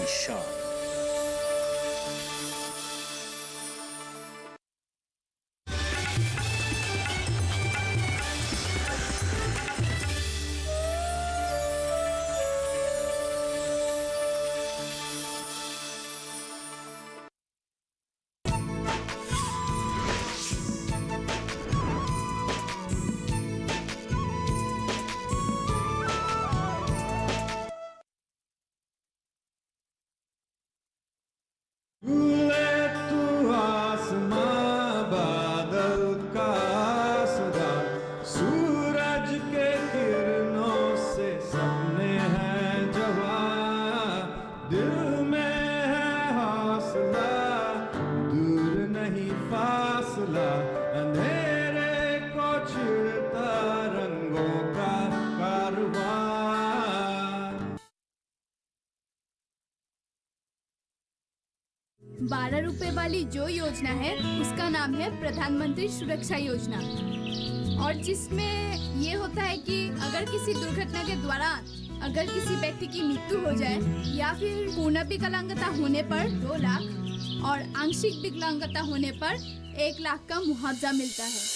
की शान। अंधेरे को छिड़ता रंगों का कारवां। 12 रुपए वाली जो योजना है उसका नाम है प्रधानमंत्री सुरक्षा योजना, और जिसमें ये होता है कि अगर किसी दुर्घटना के दौरान अगर किसी व्यक्ति की मृत्यु हो जाए या फिर पूर्ण विकलांगता होने पर 2 लाख और आंशिक विकलांगता होने पर 1 लाख का मुआवजा मिलता है।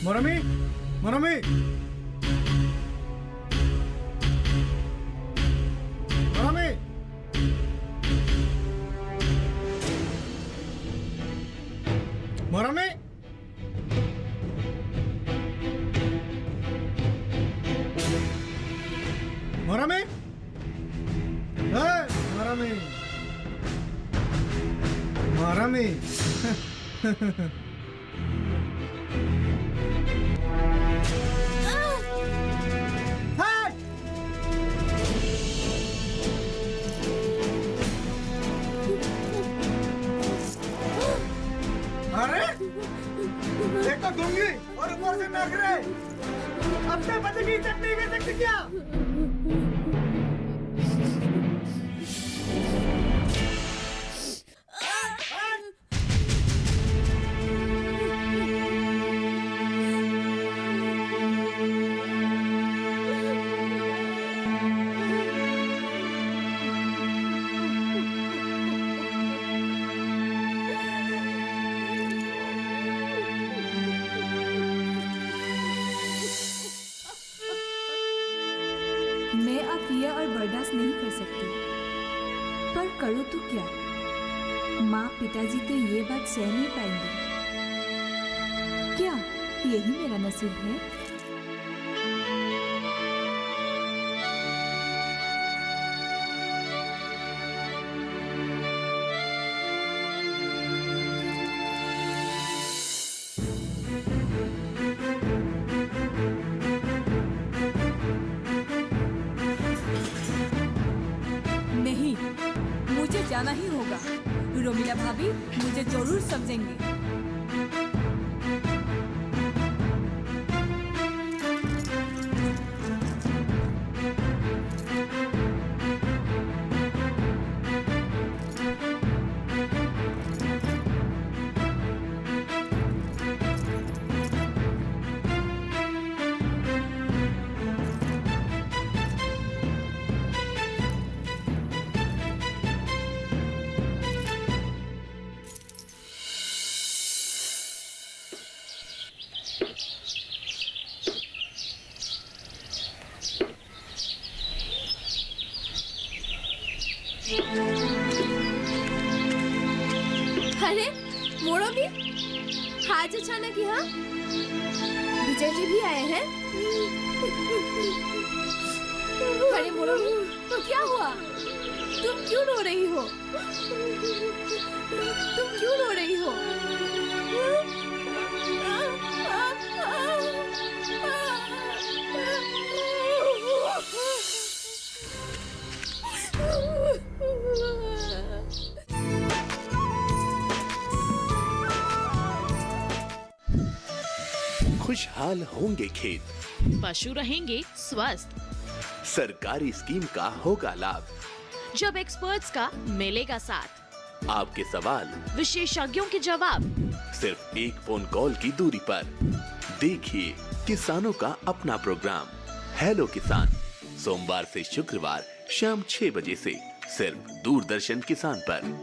मोरमी, मोरमी, मोरमी, मोरमी, मोरमी, मोरमी, मोरमी। अरे एक तो गूंगी और ऊपर से नखरे, अपने पति की इज्जत नहीं कर सकती क्या? पर करो तो क्या? माँ पिताजी तो ये बात सह नहीं पाएंगे। क्या यही मेरा नसीब है? नहीं, मुझे जाना ही होगा। रोमिला भाभी मुझे जरूर समझेंगे। अरे मोड़ो भी आज अचानक यहाँ विजय जी भी आए हैं। अरे मोड़ो भी क्या हुआ? तुम क्यों रो रही हो? तुम क्यों रो रही हो? खुशहाल होंगे खेत, पशु रहेंगे स्वस्थ। सरकारी स्कीम का होगा लाभ, जब एक्सपर्ट्स का मिलेगा साथ। आपके सवाल विशेषज्ञों के जवाब सिर्फ एक फोन कॉल की दूरी पर। देखिए किसानों का अपना प्रोग्राम हेलो किसान, सोमवार से शुक्रवार शाम 6 बजे से सिर्फ दूरदर्शन किसान पर।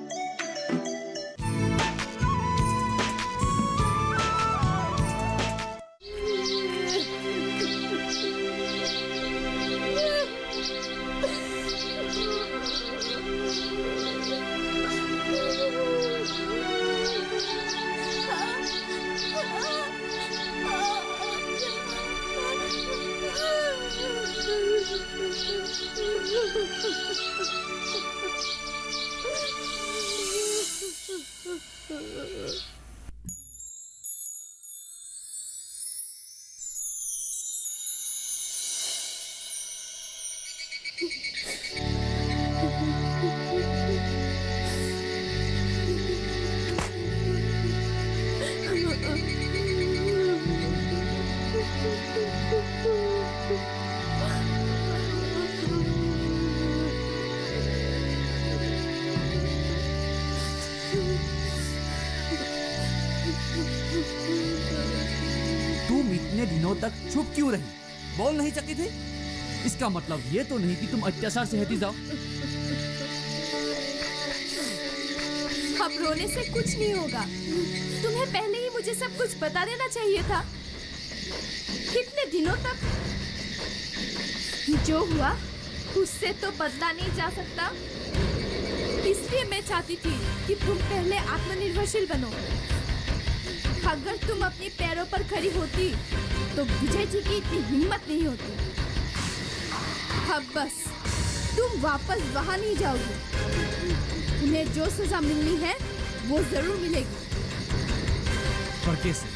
तुम इतने दिनों तक चुप क्यों रही? बोल नहीं सकती थी? इसका मतलब ये तो नहीं कि तुम अत्याचार से हटी जाओ। अब रोने से कुछ नहीं होगा। तुम्हें पहले ही मुझे सब कुछ बता देना चाहिए था। कितने दिनों तक जो हुआ उससे तो बदला नहीं जा सकता। इसलिए मैं चाहती थी कि तुम पहले आत्मनिर्भरशील बनो। अगर तुम अपने पैरों पर खड़ी होती तो विजय जी की इतनी हिम्मत नहीं होती। अब बस तुम वापस वहां नहीं जाओगी। उन्हें जो सजा मिलनी है वो जरूर मिलेगी। पर कैसे?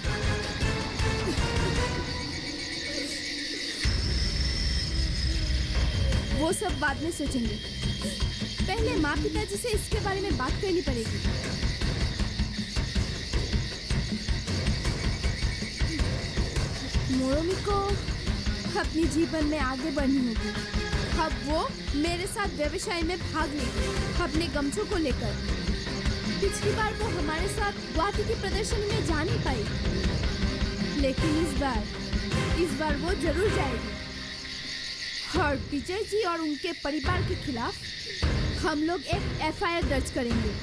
वो सब बाद में सोचेंगे। पहले माँ पिताजी से इसके बारे में बात करनी पड़ेगी। मोरोमी को अपने जीवन में आगे बढ़नी होगी। अब वो मेरे साथ व्यवसाय में भाग लेगी अपने गमछों को लेकर। पिछली बार वो हमारे साथ गुवाहाटी की प्रदर्शनी में जा नहीं पाई, लेकिन इस बार वो जरूर जाएगी। और विजय जी और उनके परिवार के खिलाफ हम लोग एक FIR दर्ज करेंगे।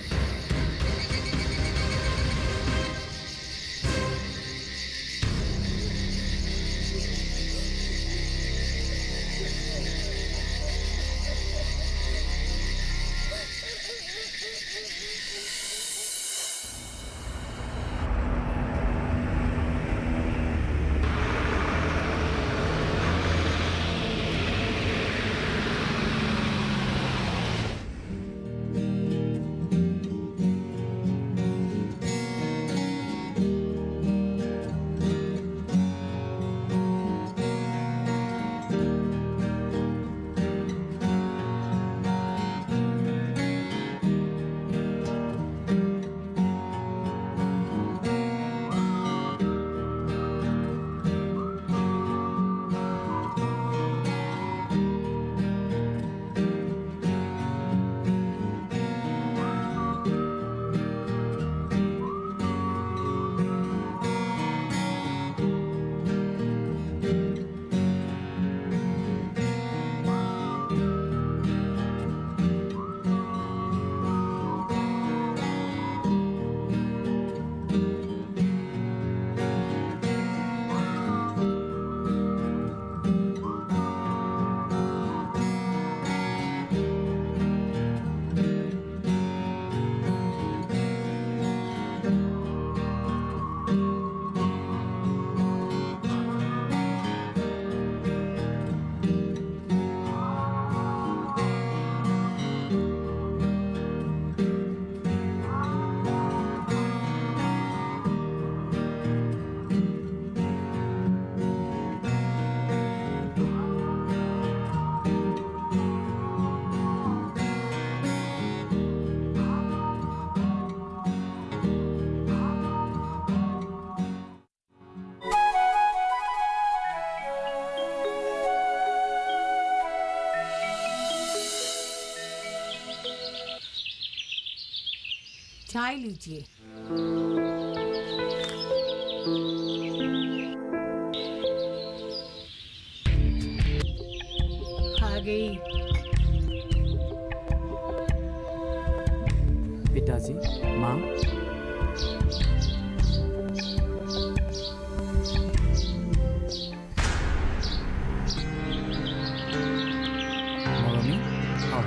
चाय लीजिए। आ गई। पिताजी, माँ, मम्मी, आओ।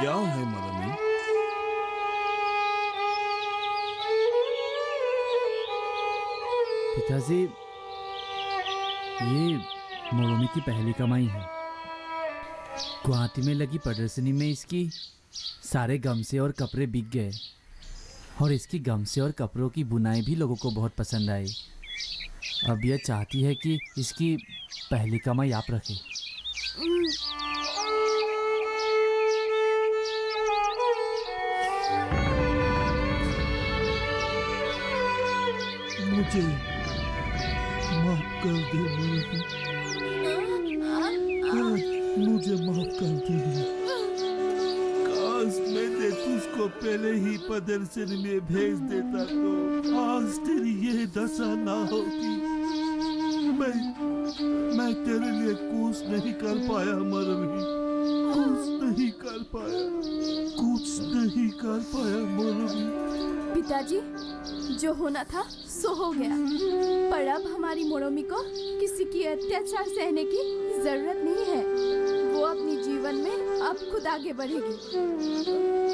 क्या है मरमी? पिताजी, ये मोरोमी की पहली कमाई है। गुवाहाटी में लगी प्रदर्शनी में इसकी सारे गमछे और कपड़े बिक गए और इसकी गमछे और कपड़ों की बुनाई भी लोगों को बहुत पसंद आई। अब यह चाहती है कि इसकी पहली कमाई आप रखें। मुझे माफ कर दे मरमी। मुझे माफ कर दे। काश मैंने तुझको पहले ही प्रदर्शनी में भेज देता तो आज तेरी ये दशा ना होती। मैं तेरे लिए कुछ नहीं कर पाया मरमी, कुछ नहीं कर पाया, कुछ नहीं कर पाया मरमी। पिताजी, जो होना था सो हो गया, पर अब हमारी मोरोमी को किसी की अत्याचार सहने की जरूरत नहीं है। वो अपनी जीवन में अब खुद आगे बढ़ेगी।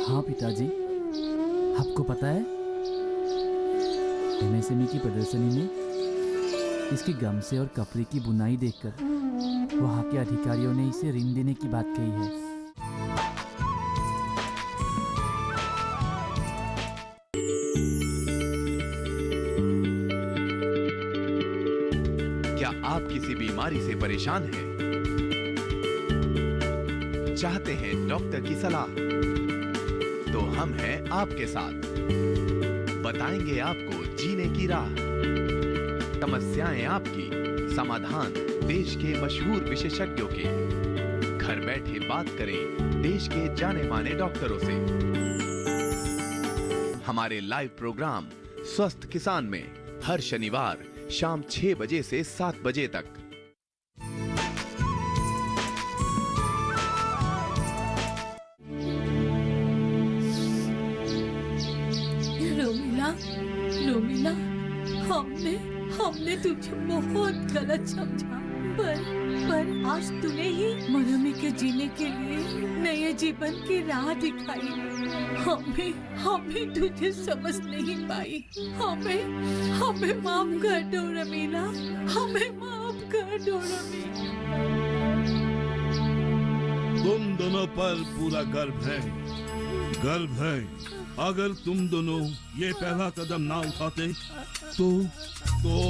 हाँ पिताजी, आपको पता है एमएसएमई की प्रदर्शनी में इसके गमछे और कपड़े की बुनाई देखकर वहाँ के अधिकारियों ने इसे ऋण देने की बात कही है। क्या आप किसी बीमारी से परेशान हैं? चाहते हैं डॉक्टर की सलाह? तो हम हैं आपके साथ, बताएंगे आपको जीने की राह। समस्याएं आपकी, समाधान देश के मशहूर विशेषज्ञों के। घर बैठे बात करें देश के जाने माने डॉक्टरों से। हमारे लाइव प्रोग्राम स्वस्थ किसान में हर शनिवार शाम 6 बजे से 7 बजे तक। रोमिला, रोमिला, हमने तुझे बहुत गलत समझा, पर आज तूने ही मोरोमी के जीने के लिए नए जीवन की राह दिखाई। हमें तुझे समझ नहीं पाई। हमें माफ कर दो रमीला, हमें माफ कर दो रमीला। तुम दोनों पर पूरा गर्व है। अगर तुम दोनों ये पहला कदम ना उठाते तो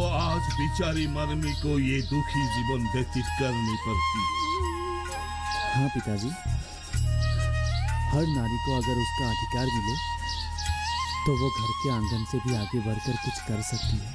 आज बेचारी मरमी को ये दुखी जीवन व्यतीत करनी पड़ती। हाँ पिताजी, हर नारी को अगर उसका अधिकार मिले तो वो घर के आंगन से भी आगे बढ़कर कुछ कर सकती है।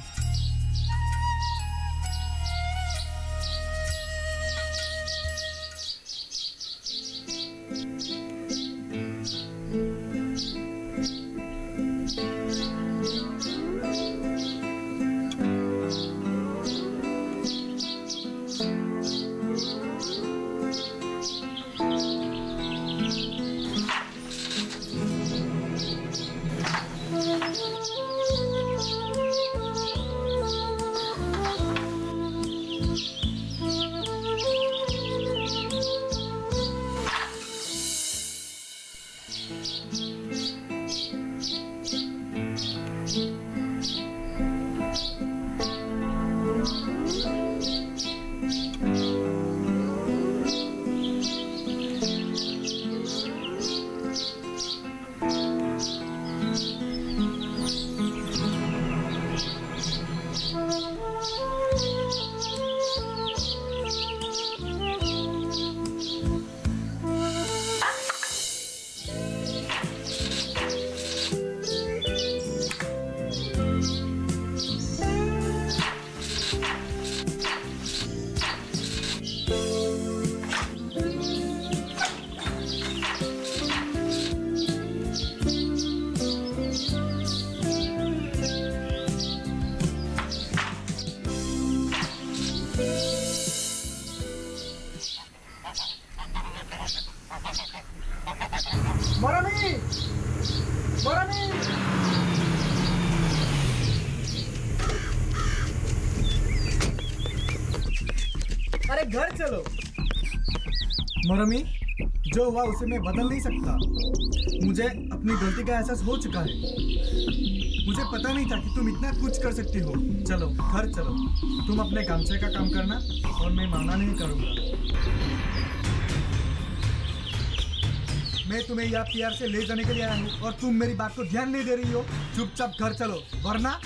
घर चलो। मरमी, जो हुआ उसे मैं बदल नहीं सकता। मुझे अपनी गलती का एहसास हो चुका है। मुझे पता नहीं था कि तुम इतना कुछ कर सकती हो। चलो घर चलो, तुम अपने गामछे का काम करना और मैं माना नहीं करूंगा। मैं तुम्हें यहाँ प्यार से ले जाने के लिए आया हूँ और तुम मेरी बात को ध्यान नहीं दे रही हो। चुपचाप घर चलो, वरना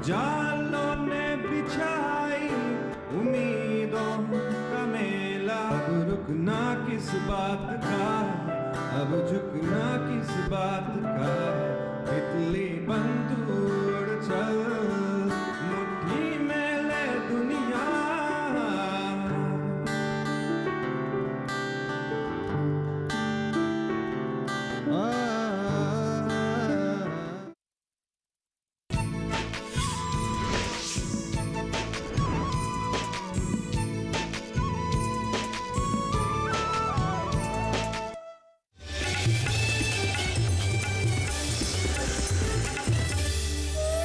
जालों ने बिछाई उम्मीदों का मेला। अब रुकना किस बात का, अब झुकना किस बात का, तितली बन